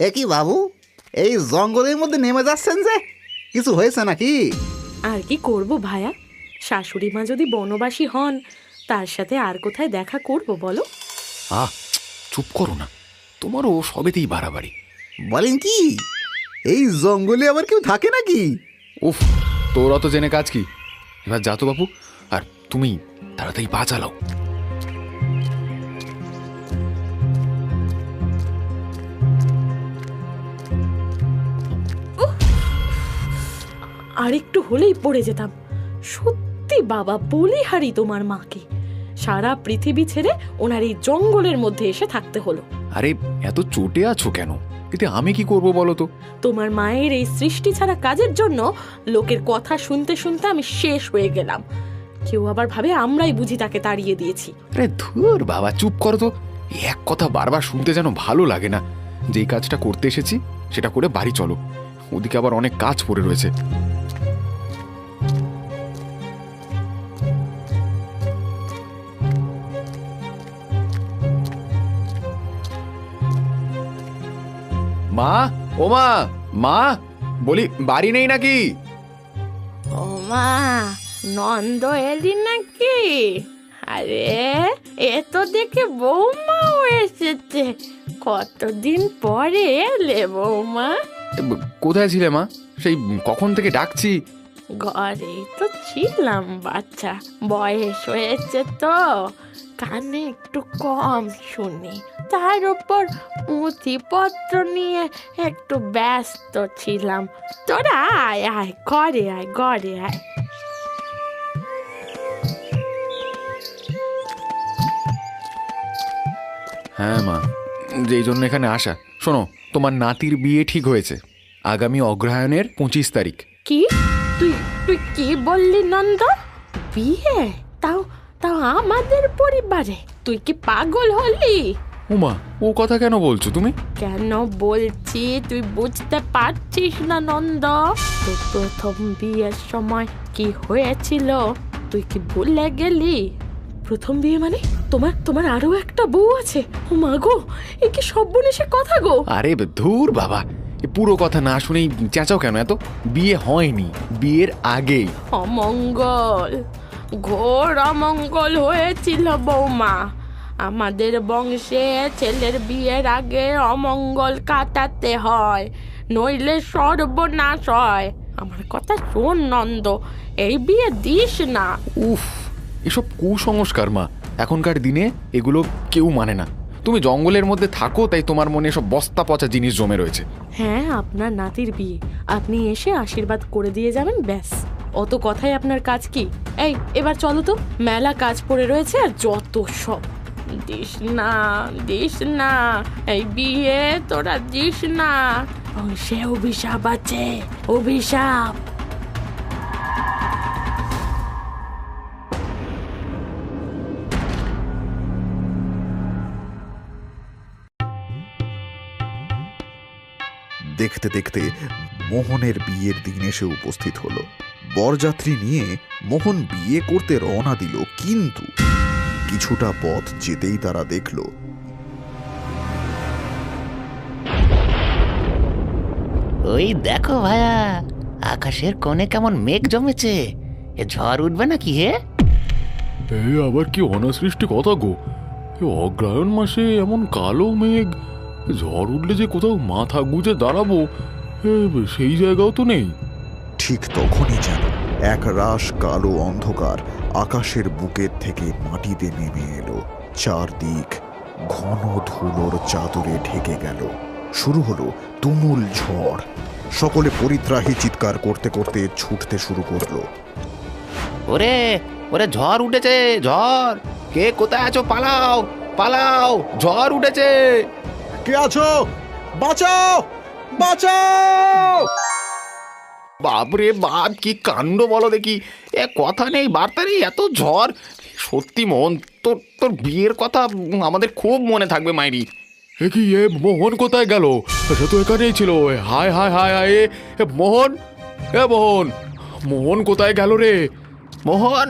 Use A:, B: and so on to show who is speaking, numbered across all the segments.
A: কি বাবু, এই জঙ্গলের মধ্যে নেমে যাচ্ছেন যে? কিছু হয়েছে নাকি?
B: আর কি করব ভায়া, শাশুড়ি মা যদি বনবাসী হন তার সাথে আর কোথায় দেখা করব বলো?
C: আহ, চুপ করো না, তোমারও সবেতেই বাড়াবাড়ি।
A: বলেন কি, এই জঙ্গলে আবার কেউ থাকে নাকি?
C: উফ, তোর অত জেনে কাজ কি? এবার যা তো বাপু, আর তুমি তাড়াতাড়ি পা চালাও।
B: আর একটু হলেই পড়ে যেতাম। সত্যি বাবা, বলিহারি তোমার মাকে। সারা পৃথিবী ছেড়ে ওনার এই জঙ্গলের মধ্যে এসে থাকতে হলো।
C: আরে এত চটে আছো কেন? এতে আমি কি করব বলো তো?
B: তোমার মায়ের এই সৃষ্টি ছাড়া কাজের জন্য লোকের কথা শুনতে শুনতে আমি শেষ হয়ে গেলাম। কেউ আবার ভাবে আমরাই বুঝি তাকে তাড়িয়ে দিয়েছি।
C: আরে ধুর বাবা, চুপ করো তো। এক কথা বারবার শুনতে যেন ভালো লাগে না। যেই কাজটা করতে এসেছি সেটা করে বাড়ি চলো, ওদিকে আবার অনেক কাজ পড়ে রয়েছে। মা, ও মা, মা বলি, বাড়ি নেই নাকি?
B: ও মা, নন্দ এলি নাকি? আরে এ তো দেখে বৌমাও এসেছে। কতদিন পরে এলে বৌমা।
C: কোথায় ছিলে মা? সেই কখন থেকে ডাকছি।
B: ঘরেই তো ছিলাম বাচ্চা, বয়স হয়েছে তো কানে একটু কম শুনি, তার উপর পুঁথিপত্র নিয়ে একটু ব্যস্ত ছিলাম। তোরা আয় আয়, ঘরে আয়, ঘরে আয়।
C: হ্যাঁ মা, যেই জন্য এখানে আসা। শোনো, তোমার নাতির বিয়ে ঠিক হয়েছে আগামী অগ্রহায়ণের 25 তারিখ।
B: কি? তুই তুই কি বললি নন্দ? বিয়ে? তাও তাও আমাদের পরিবারে? তুই কি পাগল হলি?
C: উমা, ও কথা কেন বলছো তুমি?
B: কেন বলছি তুই বুঝতে পারছিস না নন্দ? তোর প্রথম বিয়ের সময় কি হয়েছিল তুই কি ভুলে গেলি? প্রথম বিয়ে মানে তোমার তোমার আরো একটা বউ আছে? ও মা গো, এ কি সর্বনেশে কথা গো!
C: আরে ধুর বাবা, পুরো কথা না শুনেই চেঁচাও কেন এত? বিয়ে হয়নি, বিয়ের আগেই
B: অমঙ্গল, ঘোর অমঙ্গল হয়েছিল বৌমা। আমাদের বংশে ছেলের বিয়ের আগে অমঙ্গল কাটাতে হয়, নইলে সর্বনাশ হয়। আমার কথা শোন নন্দ, এই বিয়ে দিস না।
C: উফ, এসব কুসংস্কার মা, এখনকার দিনে এগুলো কেউ মানে না। তুমি জঙ্গলের মধ্যে থাকো তাই তোমার মনে সব বস্তা পচা জিনিস জমে রয়েছে।
B: হ্যাঁ, আপনার নাতির বিয়ে, আপনি এসে আশীর্বাদ করে দিয়ে যাবেন, ব্যাস। অত কথাই আপনার কাজ কি? এই এবার চলো তো, মেলা কাজ পড়ে রয়েছে আর যত সব। দিস না, দিস না, এই বিয়ে তোরা দিস না, বংশে অভিশাপ আছে, অভিশাপ।
D: দেখতে দেখতে মোহনের বিয়ের দিন এসে উপস্থিত হলো। বরযাত্রী নিয়ে মোহন বিয়ে করতে রওনা দিল, কিন্তু কিছুটা পথ যেতেই তারা দেখল
E: ওই দেখো ভায়া, আকাশের কোণে কেমন মেঘ জমেছে। এ ঝড় উঠবে নাকি হে?
C: আবার কি অনাসৃষ্টি কথা গো! অগ্রহায়ণ মাসে এমন কালো মেঘ, ঝড় উঠলে যে কোথাও মাথা গুঁজে দাঁড়াবো সেই জায়গাও তো নেই।
D: ঠিক তখনই যেন এক রাশ কালো অন্ধকার আকাশের বুকের থেকে মাটিতে নেমে এলো। চারদিক ঘন ধুলোর চাদরে ঢেকে গেল। শুরু হলো তুমুল ঝড়। সকলে পরিত্রাহী চিৎকার করতে করতে ছুটতে শুরু করলো।
E: ওরে ওরে, ঝড় উঠেছে, ঝড়! কে কোথায় আছো? পালাও পালাও, ঝড় উঠেছে!
D: কে আছো? বাঁচাও বাঁচাও!
C: বাপরে বাপ, কি কাণ্ড বলো দেখি! এ কথা নেই, বার্তা নেই, এত ঝড়! সত্যি মোহন, তোর তোর বিয়ের কথা আমাদের খুব মনে থাকবে মাইরি। এ কি, এ মোহন কোথায় গেল? সে তো এখানেই ছিল। হায় হায় হায় হায়, এ মোহন, এ মোহন, মোহন কোথায় গেল রে?
E: মোহন,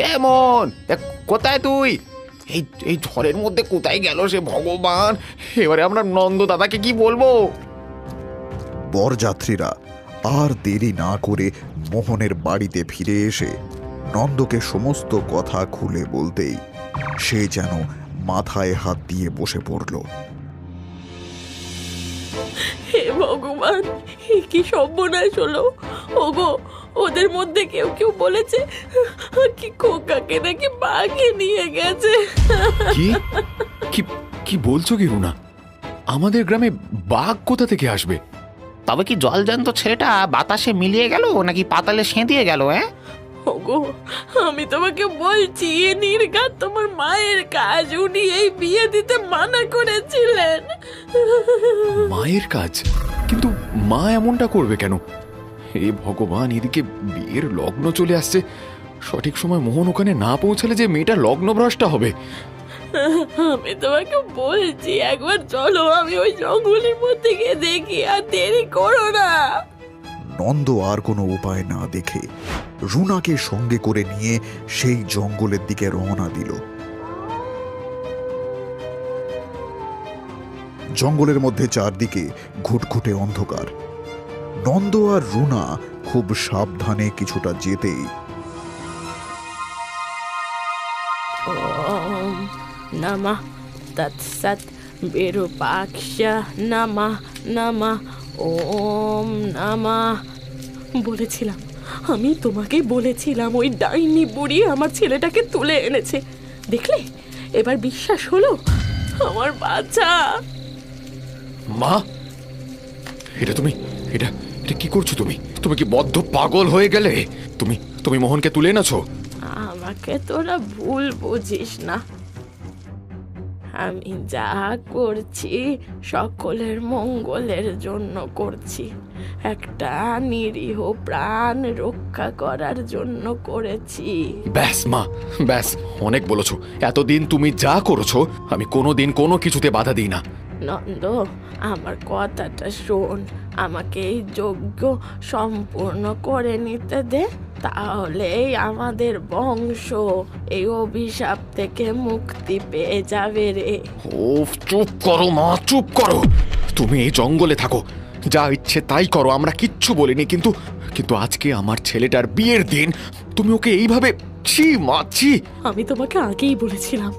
E: এ মোহন, কোথায় তুই? এই এই ঝড়ের মধ্যে কোথায় গেল সে ভগবান!
C: এবারে আমরা নন্দ দাদাকে কি বলবো?
D: বরযাত্রীরা আর দেরি না করে মোহনের বাড়িতে ফিরে এসে নন্দকে সমস্ত কথা খুলে বলতেই সে যেন মাথায় হাত দিয়ে বসে পড়ল।
B: হে ভগবান, এ কি সর্বনাশ হলো! ওগো, ওদের মধ্যে কেউ কেউ বলেছে কি খোকাকে নাকি বাঘে নিয়ে গেছে।
C: কি কি কি বলছো কি রুনা? আমাদের গ্রামে বাঘ কোথা থেকে আসবে?
E: তবে কি জলজান্ত ছেলেটা বাতাসে মিলিয়ে গেল নাকি পাতালে সেঁধিয়ে গেল?
B: ওগো, আমি তোমাকে বলছি, এ নির্ঘাত তোমার মায়ের কাজ। উনি এই বিয়ে দিতে মানা করেছিলেন।
C: মায়ের কাজ? কিন্তু মা এমনটা করবে কেন? হে ভগবান, এদিকে বিয়ের লগ্ন চলে আসছে। সঠিক সময় মোহন ওখানে না পৌঁছালে যে মেয়েটা লগ্নভ্রষ্টা হবে।
B: আমি তোমাকে বলছি, একবার চলো, আমি ওই জঙ্গলের মধ্যে গিয়ে দেখি। আর দেরি করো না।
D: নন্দ আর কোনো উপায় না দেখে রুনাকে সঙ্গে করে নিয়ে সেই জঙ্গলের দিকে রওনা দিল। জঙ্গলের মধ্যে চারদিকে ঘুটঘুটে অন্ধকার। নন্দ আর রুনা খুব সাবধানে কিছুটা যেতেই
B: ওম নমঃ তৎসৎ বিরূপাক্ষ নমঃ নমঃ ওম নমঃ। বলেছিলাম, আমি তোমাকে বলেছিলাম, ওই ডাইনি বুড়ি আমার ছেলেটাকে তুলে এনেছে। দেখলে, এবার বিশ্বাস হলো? আমার বাচ্চা।
C: মা, এটা তুমি এটা এটা কি করছো? তুমি কি বদ্ধ পাগল হয়ে গেলে? তুমি মোহনকে তুলে এনেছো?
B: আমাকে তোরা ভুল বুঝিস না। আমি যা করছি সকলের মঙ্গলের জন্য করছি। একটা নিরীহ প্রাণ রক্ষা করার জন্য করেছি।
C: ব্যাস মা, ব্যাস, অনেক বলেছো। এতদিন তুমি যা করেছো আমি কোনোদিন কোনো কিছুতে বাধা দিই না।
B: নন্দ, আমার কথাটা শোন। আমাকে এই যজ্ঞ সম্পূর্ণ করে নিতে দে, তাহলেই আমাদের বংশ এই অভিশাপ থেকে মুক্তি পেয়ে যাবে রে।
C: ওফ, চুপ করো মা, চুপ করো। তুমি এই জঙ্গলে থাকো, যা ইচ্ছে তাই করো, আমরা কিচ্ছু বলিনি। কিন্তু আজকে আমার ছেলেটার বিয়ের দিন, তুমি ওকে এইভাবে ছি মা, ছি।
B: আমি তোমাকে আগেই বলেছিলাম,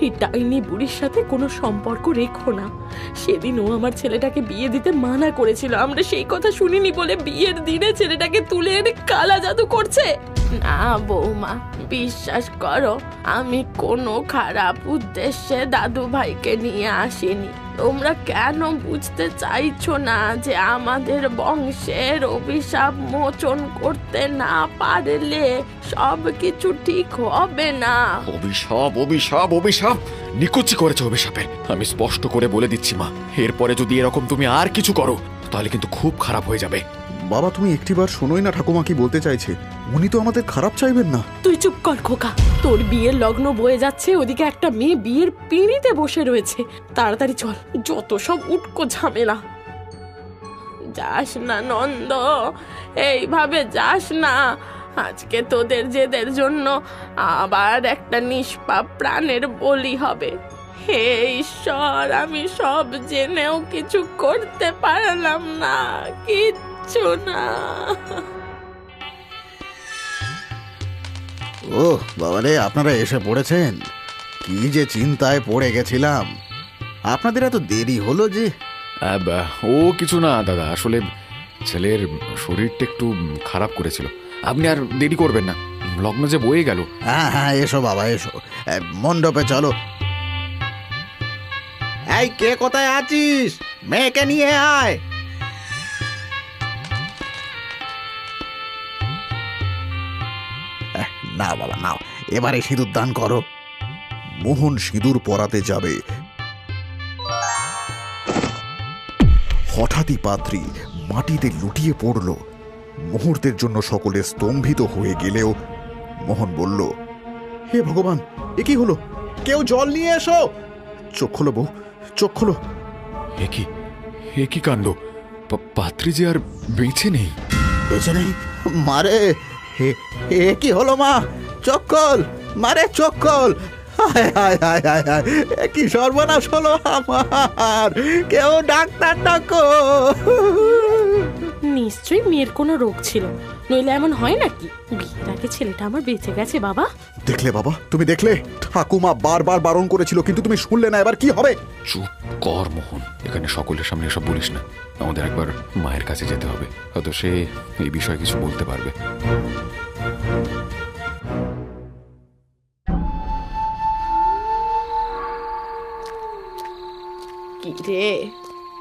B: এই ডাইনি বুড়ির সাথে কোনো সম্পর্ক রেখো না। সেদিন ও আমার ছেলেটাকে বিয়ে দিতে মানা করেছিল। আমরা সেই কথা শুনিনি বলে বিয়ের দিনে ছেলেটাকে তুলে এনে কালা জাদু করছে। না বৌমা, বিশ্বাস করো, আমি কোনো খারাপ উদ্দেশ্যে দাদু ভাইকে নিয়ে আসিনি। তোমরা কেন বুঝতে চাইছো না যে আমাদের বংশের অভিশাপ মোচন করতে না পারলে সব কিছু ঠিক হবে না?
C: অভিশাপ, অভিশাপ, অভিশাপ! নিকুচি করেছে অভিশাপের। আমি স্পষ্ট করে বলে দিচ্ছি মা, এরপরে যদি এরকম তুমি আর কিছু করো তাহলে কিন্তু খুব খারাপ হয়ে যাবে।
D: বাবা, তুমি একটিবার শোনোই না ঠাকুমা কি বলতে চাইছে। উনি তো আমাদের খারাপ চাইবেন না।
B: তুই চুপ কর খোকা। তোর বিয়ের লগ্ন বয়ে যাচ্ছে, ওদিকে একটা মেয়ে বিয়ের পিঁড়িতে বসে রয়েছে। তাড়াতাড়ি চল, যত সব উটকো ঝামেলা। যাস না নন্দ, এইভাবে যাস না। আজকে তোদের জেদের জন্য আবার একটা নিষ্পাপ প্রাণের বলি হবে। হে ঈশ্বর, আমি সব জেনেও কিছু করতে পারলাম না, কিচ্ছু না।
A: ও বাবারে, আপনারা এসে পড়েছেন। কি যে চিন্তায় পড়ে গেছিলাম। আপনাদের এত দেরি হলো যে?
C: ও কিছু না দাদা, আসলে ছেলের শরীরটা একটু খারাপ করেছিল। আপনি আর দেরি করবেন না, লগ্ন যে বয়ে গেল।
A: হ্যাঁ হ্যাঁ, এসো বাবা এসো, মণ্ডপে চলো। এই, কে কোথায় আছিস? মেয়েকে নিয়ে আয়। না বাবা, নাও, এবারে সিঁদুর দান করো।
D: মোহন সিঁদুর পরাতে যাবে, হঠাৎই পাত্রী মাটিতে লুটিয়ে পড়ল। মুহূর্তের জন্য সকলে স্তম্ভিত হয়ে গেলেও মোহন বলল,
A: হে ভগবান, এ কি হলো? কেউ জল নিয়ে এসো।
D: চোখ খোলো বউ, চোখ খোলো।
C: এ কি কাণ্ড! পাত্রী যে আর বেঁচে নেই।
A: বেঁচে নেই? মারে, এ কি হলো মা? চোখ খোল, মারে চোখ খোল। হায় হায় হায় হায় হায়, এ কি সর্বনাশ হলো আমার! কেউ ডাক্তার ডাকো।
B: নিশ্চয়ই মেয়ের কোনো রোগ ছিল, নইলে এমন হয় নাকি? বিয়ের আগে ছেলেটা আমার বেঁচে গেছে বাবা।
D: দেখলে বাবা, তুমি দেখলে? ঠাকুমা বারবার বারণ করেছিল, কিন্তু তুমি শুনলে না। এবার কি হবে?
C: চুপ কর মোহন, এখানে সকলের সামনে এসব বলিস না। আমাদের একবার মায়ের কাছে যেতে হবে, হয়তো সে এই বিষয়ে কিছু বলতে পারবে।
B: কি রে,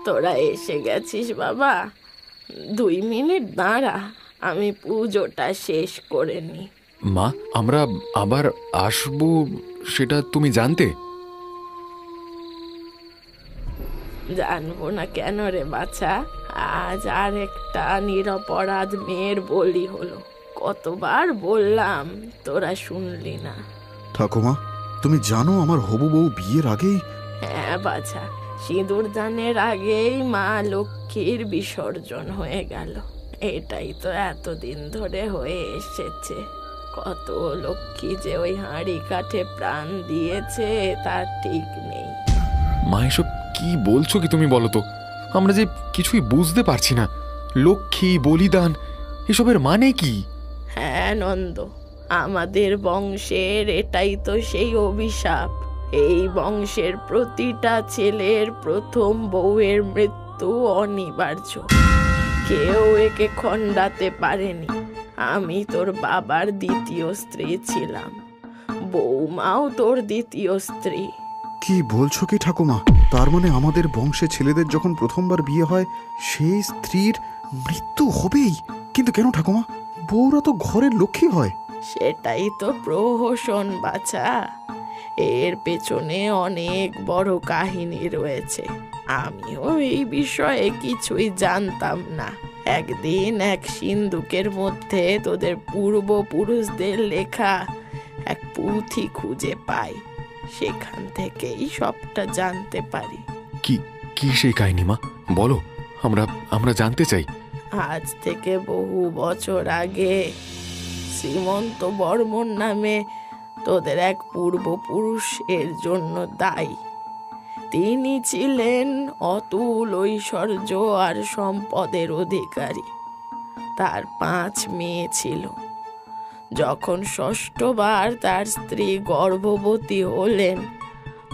B: তোরা এসে গেছিস বাবা? 2 মিনিট দাঁড়া, আমি পুজোটা শেষ করে নি।
C: মা, আমরা আবার আসবো সেটা তুমি জানতে?
B: জানবো না কেন রে বাছা? আজ আর একটা নিরপরাধ মেয়ের বলি হলো। কতবার বললাম, তোরা শুনলি না।
D: ঠাকুমা, তুমি জানো আমার হবু বউ বিয়ের আগেই?
B: হ্যাঁ বাছা, সিঁদুর দানের আগেই মা লক্ষ্মীর বিসর্জন হয়ে গেল। এটাই তো এতদিন ধরে হয়ে এসেছে। কত লক্ষ্মী যে ওই হাঁড়ি কাঠে প্রাণ দিয়েছে তার ঠিক নেই।
C: মা, এসব কি বলছো কি তুমি বলো তো? আমরা যে কিছুই বুঝতে পারছি না। লক্ষ্মী, বলিদান, এসবের মানে কি?
B: হ্যাঁ নন্দ, আমাদের বংশের এটাই তো সেই অভিশাপ। এই বংশের প্রতিটা ছেলের প্রথম বউয়ের মৃত্যু অনিবার্য। কেউ একে খণ্ডাতে পারেনি। আমি তোর বাবার দ্বিতীয় স্ত্রী ছিলাম, বৌমাও তোর দ্বিতীয় স্ত্রী।
D: কি বলছো কি ঠাকুমা? তার মানে আমাদের বংশে ছেলেদের যখন প্রথমবার বিয়ে হয়, সেই স্ত্রীর মৃত্যু হবেই? কিন্তু কেন ঠাকুমা? বউরা তো ঘরের লক্ষ্মী হয়।
B: সেটাই তো প্রহসন বাছা। এর পেছনে অনেক বড় কাহিনী রয়েছে। আমিও এই বিষয়ে কিছুই জানতাম না। একদিন এক সিন্ধুকের মধ্যে তোদের পূর্বপুরুষদের লেখা এক পুঁথি খুঁজে পাই। সেখান থেকেই সবটা জানতে পারি।
C: কি কি সেই কাহিনী মা? বলো, আমরা জানতে চাই।
B: আজ থেকে বহু বছর আগে শ্রীমন্ত বর্মন নামে তোদের এক পূর্বপুরুষ এর জন্য দায়ী। তিনি ছিলেন অতুল ঐশ্বর্য আর সম্পদের অধিকারী। তার 5 মেয়ে ছিল। যখন ষষ্ঠবার তার স্ত্রী গর্ভবতী হলেন,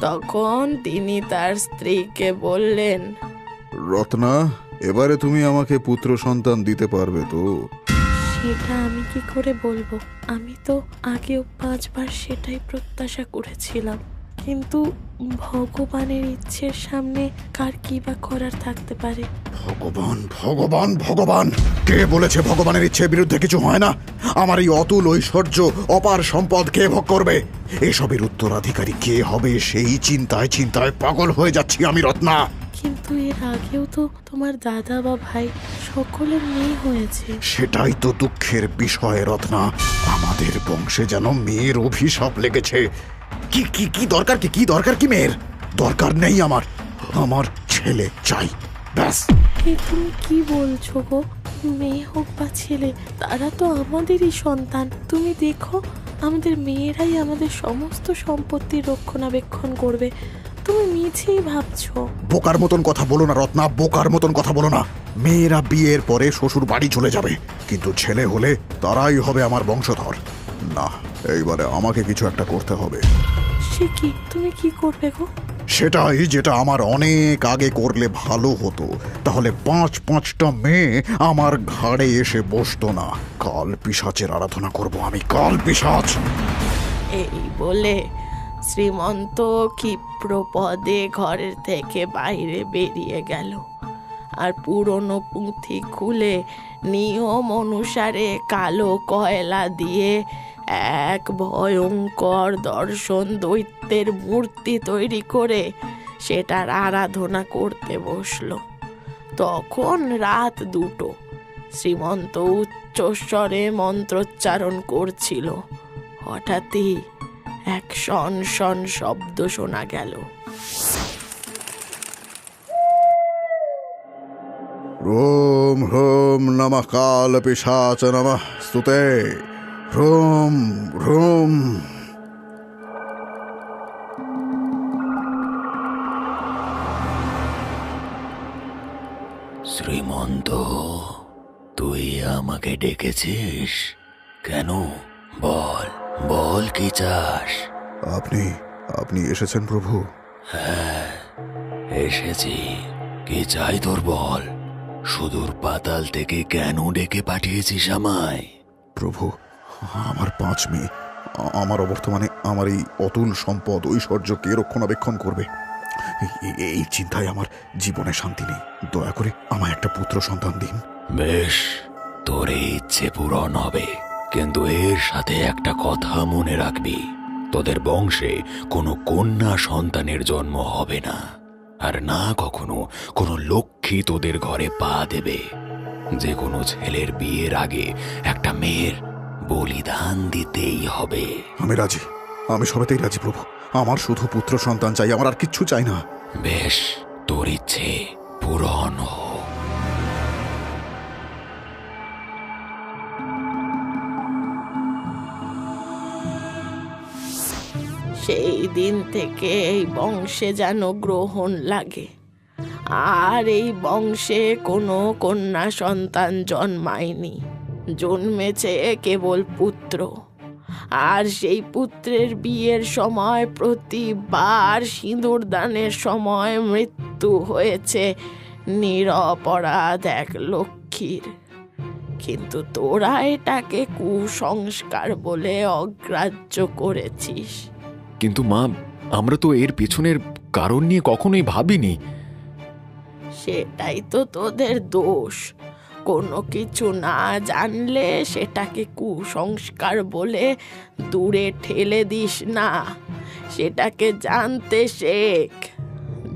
B: তখন তিনি তার স্ত্রীকে বললেন,
D: রত্না, এবারে তুমি আমাকে পুত্র সন্তান দিতে পারবে তো?
B: সেটা আমি কি করে বলবো? আমি তো আগেও 5 বার সেটাই প্রত্যাশা করেছিলাম, কিন্তু ভগবানের ইচ্ছের সামনে কার কি বা করার থাকতে পারে?
D: ভগবান, ভগবান, ভগবান! কে বলেছে ভগবানের ইচ্ছের বিরুদ্ধে কিছু হয় না? আমার এই অতুল ঐশ্বর্য, অপার সম্পদ কে ভোগ করবে? এসবের উত্তরাধিকারী কে হবে সেই চিন্তায় চিন্তায় পাগল হয়ে যাচ্ছি আমি রত্না।
B: কিন্তু এর আগেও তো তোমার দাদা বা ভাই সকলের মেয়ে হয়েছে।
D: সেটাই তো দুঃখের বিষয় রত্না। আমাদের বংশে যেন মেয়ের অভিশাপ লেগেছে। কি কি কি দরকার, কি দরকার কি মেয়ের? দরকার নেই আমার। আমার ছেলে চাই, ব্যাস।
B: এ তুমি কি বলছো গো? মেয়ে হোক বা ছেলে, তারা তো আমাদেরই সন্তান। তুমি দেখো, আমাদের মেয়েরাই আমাদের সমস্ত সম্পত্তির রক্ষণাবেক্ষণ করবে। তুমি মিছেই ভাবছো।
D: বোকার মতন কথা বলো না রত্না, বোকার মতন কথা বলো না। মেয়েরা বিয়ের পরে শ্বশুর বাড়ি চলে যাবে, কিন্তু ছেলে হলে তারাই হবে আমার বংশধর। না, এইবারে আমাকে কিছু একটা করতে হবে।
B: সে কি? তুমি কি করবে গো?
D: সেটাই যেটা আমার অনেক আগে করলে ভালো হতো। তাহলে 5-5টা মেয়ে আমার ঘাড়ে এসে বসতো না। কাল পিশাচের আরাধনা করব আমি, কাল পিশাচ।
B: এই বলে শ্রীমন্ত ক্ষিপ্রপদে ঘরের থেকে বাইরে বেরিয়ে গেল, আর পুরনো পুঁথি খুলে নিয়ম অনুসারে কালো কয়লা দিয়ে এক ভয়ঙ্কর দর্শন দৈত্যের মূর্তি তৈরি করে সেটার আরাধনা করতে বসলো। তখন রাত 2টো। শ্রীমন্ত উচ্চস্বরে মন্ত্রোচ্চারণ করছিল। হঠাৎই এক শন শন শব্দ শোনা গেল।
D: রোম হ্রোম নমঃ কাল পিশাচ নমঃ স্তুতে। Rome Rome.
E: শ্রীমন্ত, তুই আমাকে ডেকেছিস কেন? বল বল কি চাস?
D: আপনি আপনি এসেছেন প্রভু?
E: এসেছি। কি চাই তোর বল? সুদূর পাতাল থেকে কেন ডেকে পাঠিয়েছিস আমায়?
D: প্রভু, আমার 5 মেয়ে, আমার অবর্তমানে আমার এই অতুল সম্পদ ঐশ্বর্য কে রক্ষণাবেক্ষণ করবে? এই চিন্তায় আমার জীবনে শান্তি নেই। দয়া করে আমায় একটা পুত্র সন্তান দিন।
E: বেশ, তোর এই ইচ্ছে পূরণ হবে, কিন্তু এর সাথে একটা কথা মনে রাখবি। তোদের বংশে কোনো কন্যা সন্তানের জন্ম হবে না, আর না কখনো কোনো লক্ষ্মী তোদের ঘরে পা দেবে। যে কোনো ছেলের বিয়ের আগে একটা মেয়ের বলিদান দিতেই হবে।
D: আমি রাজি, আমি সবেতেই রাজি প্রভু। আমার শুধু পুত্র সন্তান চাই, আমার আর কিচ্ছু চাই না।
E: বেশ, তোর ইচ্ছে পূরণ হোক।
B: সেই দিন থেকে এই বংশে যেন গ্রহণ লাগে, আর এই বংশে কোনো কন্যা সন্তান জন্মায়নি। জন্মেছে কেবল পুত্র, আর সেই পুত্রের বিয়ের সময় প্রতিবার সিঁদুর দানের সময় মৃত্যু হয়েছে নিরপরাধ এক লক্ষ্মীর। কিন্তু তোরা এটাকে কুসংস্কার বলে অগ্রাহ্য করেছিস।
C: কিন্তু মা, আমরা তো এর পেছনের কারণ নিয়ে কখনোই ভাবিনি।
B: সেটাই তো তোদের দোষ। কোনো কিছু না জানলে সেটাকে কুসংস্কার বলে দূরে ঠেলে দিস না, সেটাকে জানতে শেখ,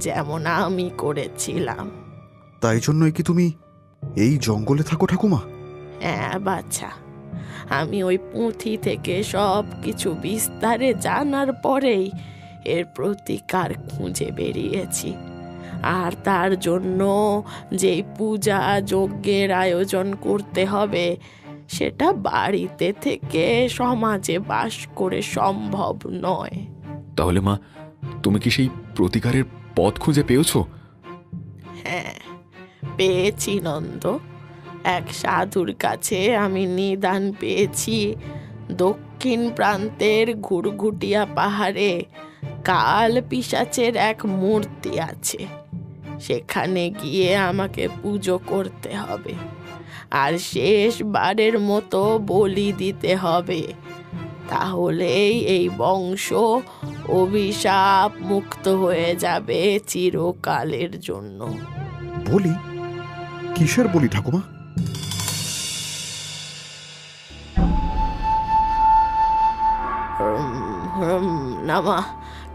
B: যেমন আমি করেছিলাম।
D: তাই জন্যই কি তুমি এই জঙ্গলে থাকো ঠাকুমা?
B: হ্যাঁ বাছা, আমি ওই পুঁথি থেকে সব কিছু বিস্তারে জানার পরেই এর প্রতিকার খুঁজে বেরিয়েছি। আর তার জন্য যেই পূজা যজ্ঞের আয়োজন করতে হবে, সেটা বাড়িতে থেকে সমাজে বাস করে সম্ভব নয়।
C: তাহলে মা, তুমি কি সেই প্রতিকারের পথ খুঁজে পেয়েছো?
B: হ্যাঁ, পেয়েছি নন্দ। এক সাধুর কাছে আমি নিদান পেয়েছি। দক্ষিণ প্রান্তের ঘুরঘুটিয়া পাহাড়ে কাল পিশাচের এক মূর্তি আছে। সেখানে গিয়ে আমাকে পুজো করতে হবে, আর শেষবারের মতো বলি দিতে হবে। তাহলেই এই বংশ অভিশাপ মুক্ত হয়ে যাবে চিরকালের জন্য।
D: বলি? কিসের বলি ঠাকুমা?
B: নমঃ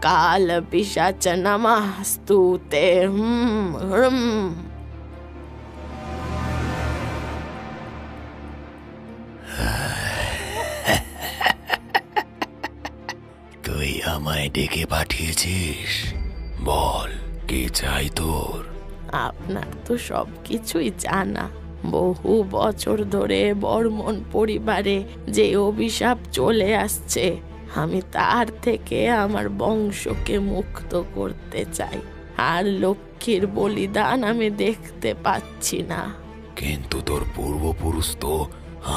B: কাল পিশাচ নমঃ স্তুতে হ্রম।
E: তুই আমায় ডেকে পাঠিয়েছিস, বল কি চাই তোর?
B: আপনার তো সব কিছুই জানা। বহু বছর ধরে বর্মন পরিবারে যে অভিশাপ চলে আসছে, আমি তার থেকে আমার বংশকে মুক্ত করতে চাই। আর লক্ষ্মীর বলিদান আমি দেখতে পাচ্ছি না।
E: কিন্তু তোর পূর্বপুরুষ তো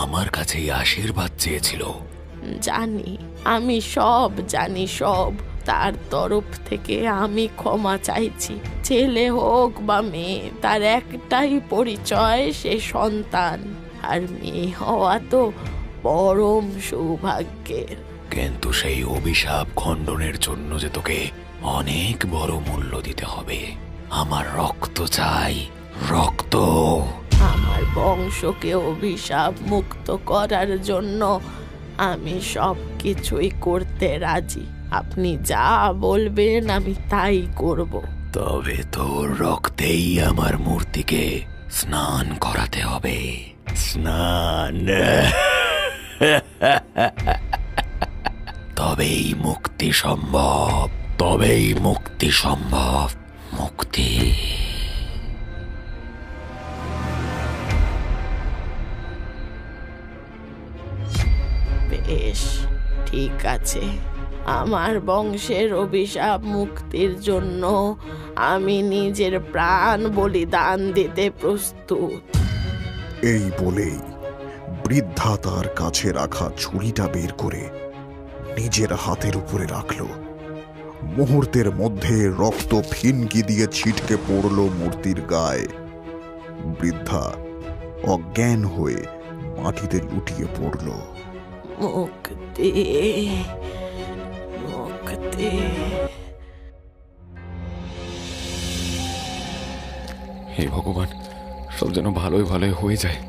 E: আমার কাছেই আশীর্বাদ চেয়েছিল।
B: জানি, আমি সব জানি, সব। তার তরফ থেকে আমি ক্ষমা চাইছি। ছেলে হোক বা মেয়ে, তার একটাই পরিচয়, সে সন্তান। আর মেয়ে হওয়া তো পরম সৌভাগ্যের।
E: কিন্তু সেই অভিশাপ খণ্ডনের জন্য যে তোকে অনেক বড় মূল্য দিতে হবে। আমার রক্ত চাই, রক্ত।
B: আমার বংশকে অভিশাপ মুক্ত করার জন্য আমি সব কিছুই করতে রাজি। আপনি যা বলবেন আমি তাই করব।
E: তবে তোর রক্তেই আমার মূর্তিকে স্নান করাতে হবে। স্নান। তবেই মুক্তি সম্ভব, তবেই মুক্তি সম্ভব। মুক্তি।
B: বেশ, ঠিক আছে। আমার বংশের অভিশাপ মুক্তির জন্য আমি নিজের প্রাণ বলিদান দিতে প্রস্তুত।
D: এই বলেই বৃদ্ধা তার কাছে রাখা ছুরিটা বের করে নিজের হাতের উপরে রাখল। মুহূর্তের মধ্যে রক্ত ফিনকি দিয়ে ছিটকে পড়ল মূর্তির গায়ে। বৃদ্ধা অজ্ঞান হয়ে মাটিতে লুটিয়ে পড়ল।
B: মুক্তি, মুক্তি।
E: হে ভগবান, সব যেন ভালোই ভালোই হয়ে যায়।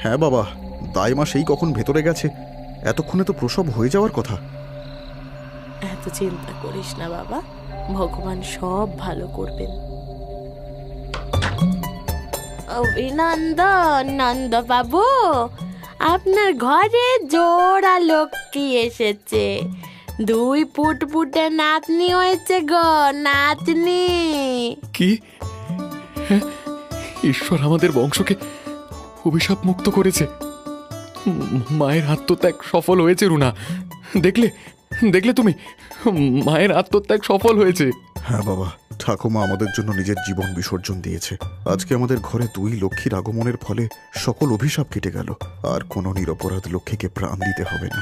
D: হ্যাঁ বাবা, দাইমা সেই কখন ভেতরে গেছে, এতক্ষণে তো প্রসব হয়ে যাওয়ার কথা।
B: এত চিন্তা করিস না বাবা, ভগবান সব ভালো করবেন। অভিনন্দন নন্দ বাবু, আপনার ঘরে জোড়া লক্ষ্মী এসেছে। 2 ফুটফুটে নাতনি হয়েছে গো, নাতনি।
E: কি? হ্যাঁ, ঈশ্বর আমাদের বংশকে অভিশাপ মুক্ত করেছে। মায়ের আত্মত্যাগ সফল হয়েছে রুনা। দেখলে দেখলে তুমি, মায়ের আত্মত্যাগ সফল হয়েছে।
D: হ্যাঁ বাবা, ঠাকুমা আমাদের জন্য নিজের জীবন বিসর্জন দিয়েছে। আজকে আমাদের ঘরে 2 লক্ষ্মীর আগমনের ফলে সকল অভিশাপ কেটে গেল। আর কোনো নিরপরাধ লক্ষ্মীকে প্রাণ দিতে হবে না।